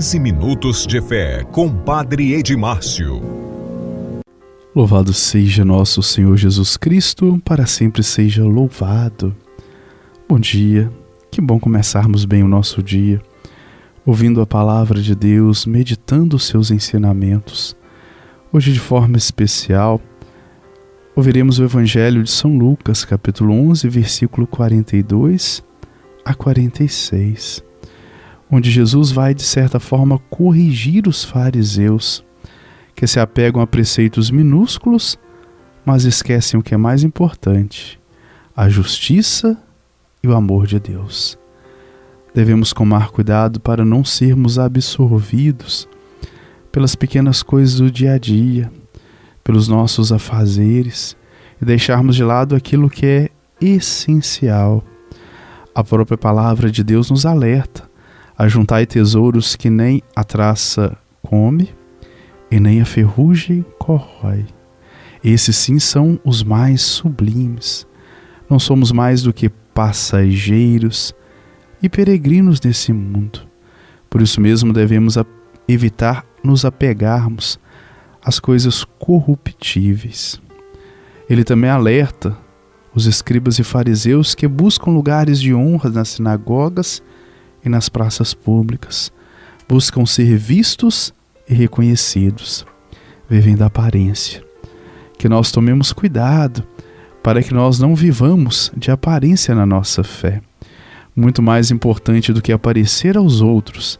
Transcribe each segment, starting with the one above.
15 minutos de fé com Padre Edmárcio. Louvado seja nosso Senhor Jesus Cristo, para sempre seja louvado. Bom dia, que bom começarmos bem o nosso dia, ouvindo a palavra de Deus, meditando os seus ensinamentos. Hoje, de forma especial, ouviremos o Evangelho de São Lucas, capítulo 11, versículo 42 a 46, onde Jesus vai, de certa forma, corrigir os fariseus, que se apegam a preceitos minúsculos, mas esquecem o que é mais importante: a justiça e o amor de Deus. Devemos tomar cuidado para não sermos absorvidos pelas pequenas coisas do dia a dia, pelos nossos afazeres, e deixarmos de lado aquilo que é essencial. A própria palavra de Deus nos alerta: ajuntai tesouros que nem a traça come e nem a ferrugem corrói. Esses sim são os mais sublimes. Não somos mais do que passageiros e peregrinos nesse mundo. Por isso mesmo devemos evitar nos apegarmos às coisas corruptíveis. Ele também alerta os escribas e fariseus que buscam lugares de honra nas sinagogas e nas praças públicas. Buscam ser vistos e reconhecidos, vivem da aparência. Que nós tomemos cuidado para que nós não vivamos de aparência na nossa fé. Muito mais importante do que aparecer aos outros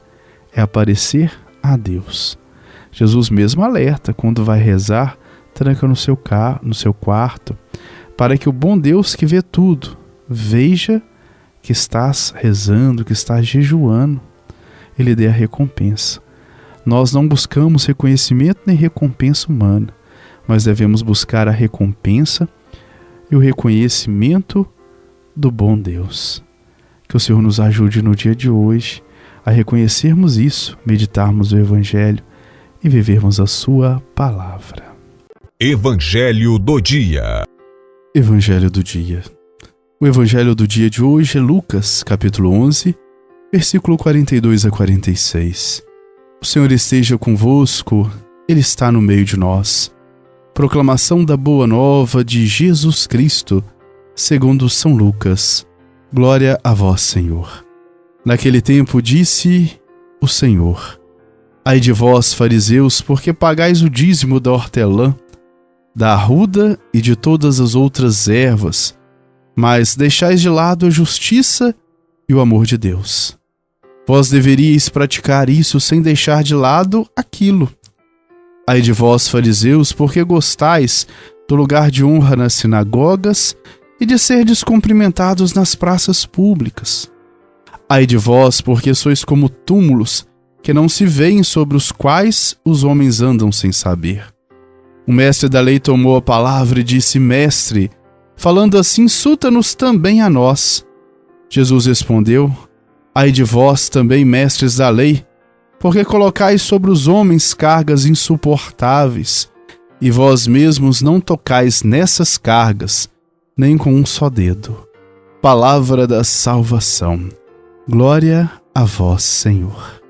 é aparecer a Deus. Jesus mesmo alerta: quando vai rezar, tranca no seu quarto, para que o bom Deus que vê tudo veja que estás rezando, que estás jejuando, Ele dê a recompensa. Nós não buscamos reconhecimento nem recompensa humana, mas devemos buscar a recompensa e o reconhecimento do bom Deus. Que o Senhor nos ajude no dia de hoje a reconhecermos isso, meditarmos o Evangelho e vivermos a sua palavra. Evangelho do dia. Evangelho do dia. O Evangelho do dia de hoje é Lucas, capítulo 11, versículo 42 a 46. O Senhor esteja convosco, Ele está no meio de nós. Proclamação da Boa Nova de Jesus Cristo, segundo São Lucas. Glória a vós, Senhor. Naquele tempo disse o Senhor: ai de vós, fariseus, porque pagais o dízimo da hortelã, da arruda e de todas as outras ervas, mas deixais de lado a justiça e o amor de Deus. Vós deveríeis praticar isso sem deixar de lado aquilo. Ai de vós, fariseus, porque gostais do lugar de honra nas sinagogas e de ser descumprimentados nas praças públicas. Ai de vós, porque sois como túmulos que não se veem, sobre os quais os homens andam sem saber. O mestre da lei tomou a palavra e disse: Mestre, falando assim, insulta-nos também a nós. Jesus respondeu: ai de vós também, mestres da lei, porque colocais sobre os homens cargas insuportáveis, e vós mesmos não tocais nessas cargas, nem com um só dedo. Palavra da salvação. Glória a vós, Senhor.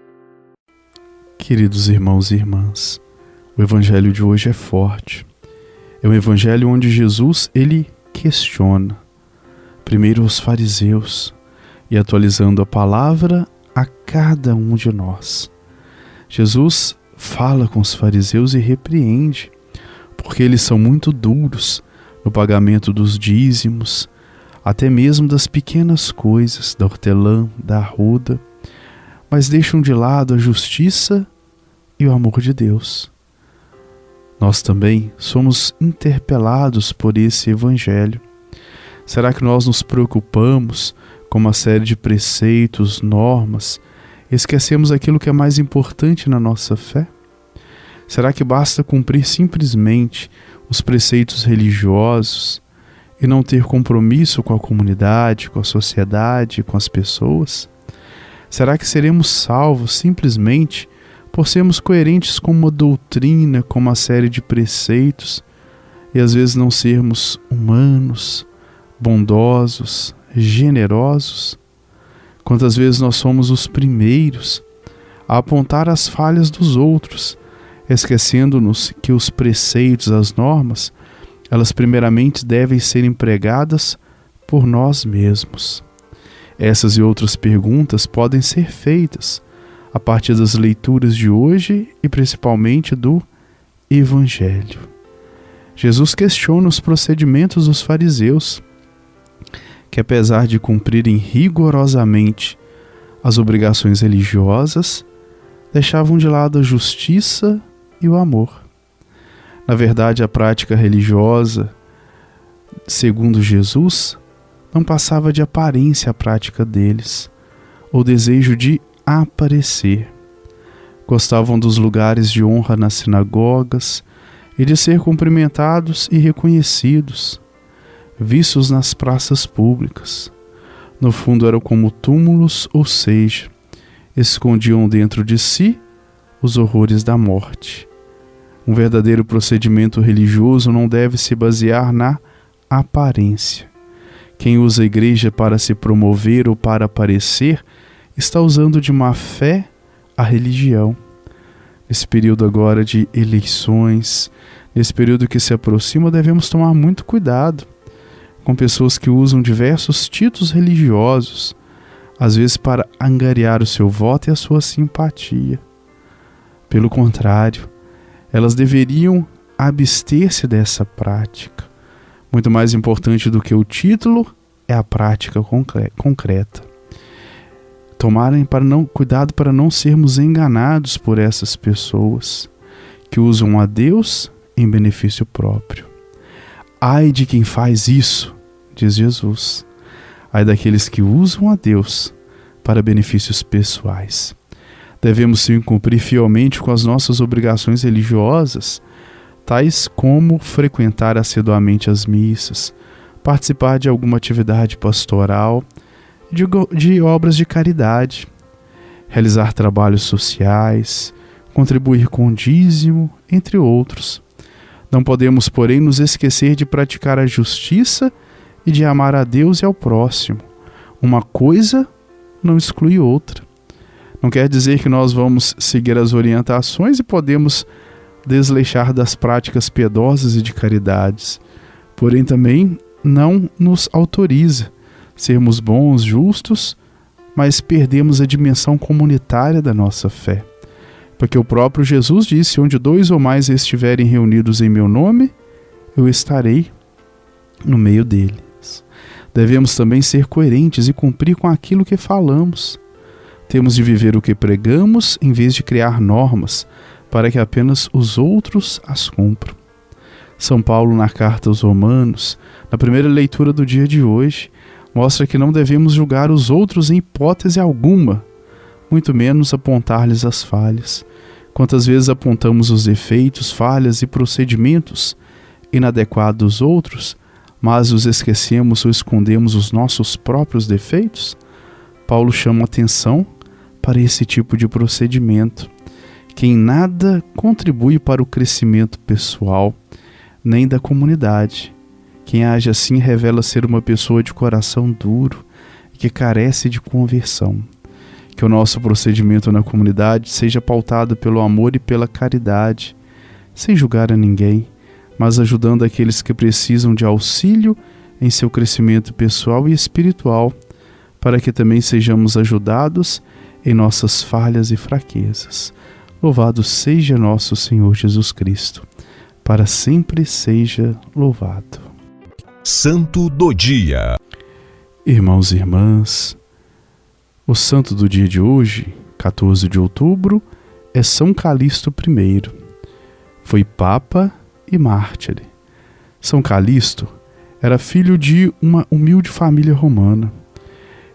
Queridos irmãos e irmãs, o Evangelho de hoje é forte. É um Evangelho onde Jesus, ele questiona primeiro os fariseus e atualizando a palavra a cada um de nós. Jesus fala com os fariseus e repreende, porque eles são muito duros no pagamento dos dízimos, até mesmo das pequenas coisas, da hortelã, da arruda, mas deixam de lado a justiça e o amor de Deus. Nós também somos interpelados por esse Evangelho. Será que nós nos preocupamos com uma série de preceitos, normas, e esquecemos aquilo que é mais importante na nossa fé? Será que basta cumprir simplesmente os preceitos religiosos e não ter compromisso com a comunidade, com a sociedade, com as pessoas? Será que seremos salvos simplesmente por sermos coerentes com uma doutrina, com uma série de preceitos, e às vezes não sermos humanos, bondosos, generosos? Quantas vezes nós somos os primeiros a apontar as falhas dos outros, esquecendo-nos que os preceitos, as normas, elas primeiramente devem ser empregadas por nós mesmos. Essas e outras perguntas podem ser feitas a partir das leituras de hoje e principalmente do Evangelho. Jesus questiona os procedimentos dos fariseus, que apesar de cumprirem rigorosamente as obrigações religiosas, deixavam de lado a justiça e o amor. Na verdade, a prática religiosa, segundo Jesus, não passava de aparência a prática deles, ou desejo de aparecer. Gostavam dos lugares de honra nas sinagogas e de ser cumprimentados e reconhecidos, vistos nas praças públicas. No fundo eram como túmulos, ou seja, escondiam dentro de si os horrores da morte. Um verdadeiro procedimento religioso não deve se basear na aparência. Quem usa a igreja para se promover ou para aparecer está usando de má fé a religião. Nesse período agora de eleições, nesse período que se aproxima, devemos tomar muito cuidado com pessoas que usam diversos títulos religiosos, às vezes para angariar o seu voto e a sua simpatia. Pelo contrário, elas deveriam abster-se dessa prática. Muito mais importante do que o título é a prática concreta. Cuidado para não sermos enganados por essas pessoas que usam a Deus em benefício próprio. Ai de quem faz isso, diz Jesus. Ai daqueles que usam a Deus para benefícios pessoais. Devemos sim cumprir fielmente com as nossas obrigações religiosas, tais como frequentar assiduamente as missas, participar de alguma atividade pastoral, de obras de caridade, realizar trabalhos sociais, contribuir com dízimo, entre outros. Não podemos, porém, nos esquecer de praticar a justiça e de amar a Deus e ao próximo. Uma coisa não exclui outra. Não quer dizer que nós vamos seguir as orientações e podemos desleixar das práticas piedosas e de caridades. Porém, também não nos autoriza sermos bons, justos, mas perdemos a dimensão comunitária da nossa fé. Porque o próprio Jesus disse: onde 2 ou mais estiverem reunidos em meu nome, eu estarei no meio deles. Devemos também ser coerentes e cumprir com aquilo que falamos. Temos de viver o que pregamos em vez de criar normas para que apenas os outros as cumpram. São Paulo, na carta aos Romanos, na primeira leitura do dia de hoje, mostra que não devemos julgar os outros em hipótese alguma, muito menos apontar-lhes as falhas. Quantas vezes apontamos os defeitos, falhas e procedimentos inadequados dos outros, mas os esquecemos ou escondemos os nossos próprios defeitos? Paulo chama atenção para esse tipo de procedimento, que em nada contribui para o crescimento pessoal, nem da comunidade. Quem age assim revela ser uma pessoa de coração duro e que carece de conversão. Que o nosso procedimento na comunidade seja pautado pelo amor e pela caridade, sem julgar a ninguém, mas ajudando aqueles que precisam de auxílio em seu crescimento pessoal e espiritual, para que também sejamos ajudados em nossas falhas e fraquezas. Louvado seja nosso Senhor Jesus Cristo. Para sempre seja louvado. Santo do Dia. Irmãos e irmãs, o santo do dia de hoje, 14 de outubro, é São Calixto I. Foi papa e mártir. São Calixto era filho de uma humilde família romana.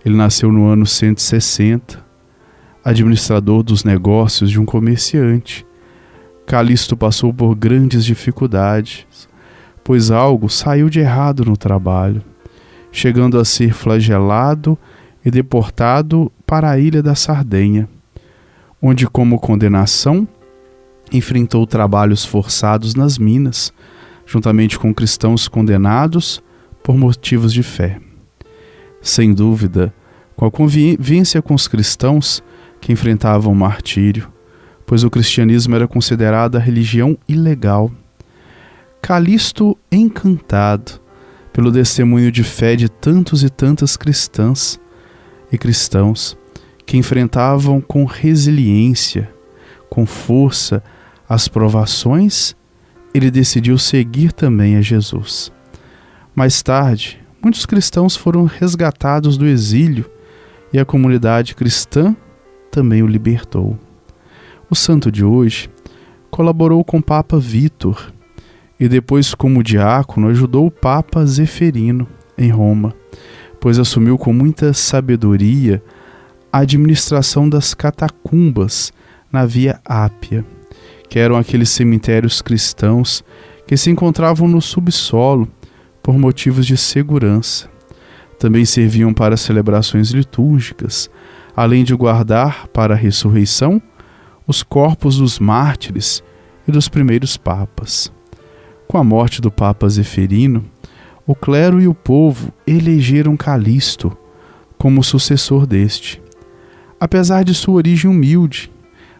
Ele nasceu no ano 160, administrador dos negócios de um comerciante. Calixto passou por grandes dificuldades, pois algo saiu de errado no trabalho, chegando a ser flagelado e deportado para a ilha da Sardenha, onde, como condenação, enfrentou trabalhos forçados nas minas, juntamente com cristãos condenados por motivos de fé. Sem dúvida, com a convivência com os cristãos, que enfrentavam o martírio, pois o cristianismo era considerado a religião ilegal. Calisto, encantado pelo testemunho de fé de tantos e tantas cristãs e cristãos que enfrentavam com resiliência, com força, as provações, ele decidiu seguir também a Jesus. Mais tarde, muitos cristãos foram resgatados do exílio e a comunidade cristã também o libertou. O santo de hoje colaborou com o Papa Vítor e depois, como diácono, ajudou o Papa Zeferino em Roma, pois assumiu com muita sabedoria a administração das catacumbas na Via Ápia, que eram aqueles cemitérios cristãos que se encontravam no subsolo por motivos de segurança. Também serviam para celebrações litúrgicas, além de guardar para a ressurreição os corpos dos mártires e dos primeiros papas. Com a morte do Papa Zeferino, o clero e o povo elegeram Calisto como sucessor deste. Apesar de sua origem humilde,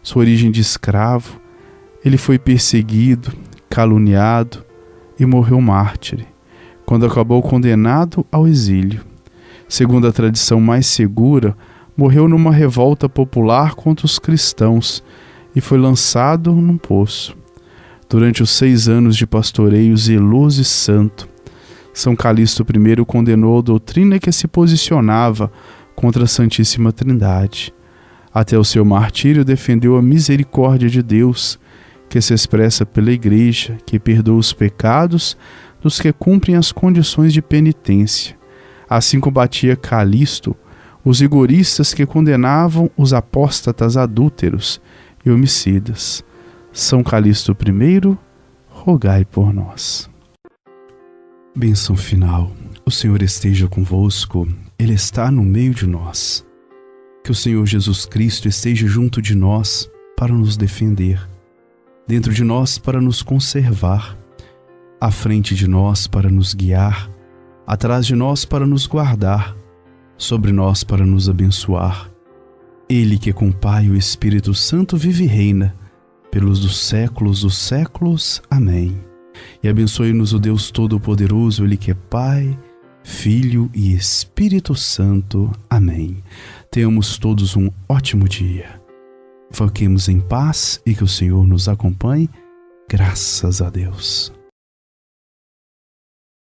sua origem de escravo, ele foi perseguido, caluniado e morreu mártir, quando acabou condenado ao exílio. Segundo a tradição mais segura, morreu numa revolta popular contra os cristãos e foi lançado num poço. Durante os 6 anos de pastoreio zeloso e santo, São Calixto I condenou a doutrina que se posicionava contra a Santíssima Trindade. Até o seu martírio defendeu a misericórdia de Deus, que se expressa pela Igreja, que perdoa os pecados dos que cumprem as condições de penitência. Assim combatia Calixto os rigoristas que condenavam os apóstatas adúlteros e homicidas. São Calixto I, rogai por nós. Bênção final. O Senhor esteja convosco, Ele está no meio de nós. Que o Senhor Jesus Cristo esteja junto de nós para nos defender, dentro de nós para nos conservar, à frente de nós para nos guiar, atrás de nós para nos guardar, sobre nós para nos abençoar. Ele que com o Pai e o Espírito Santo vive e reina, pelos dos séculos. Amém. E abençoe-nos o Deus Todo-Poderoso, Ele que é Pai, Filho e Espírito Santo. Amém. Tenhamos todos um ótimo dia. Fiquemos em paz e que o Senhor nos acompanhe. Graças a Deus.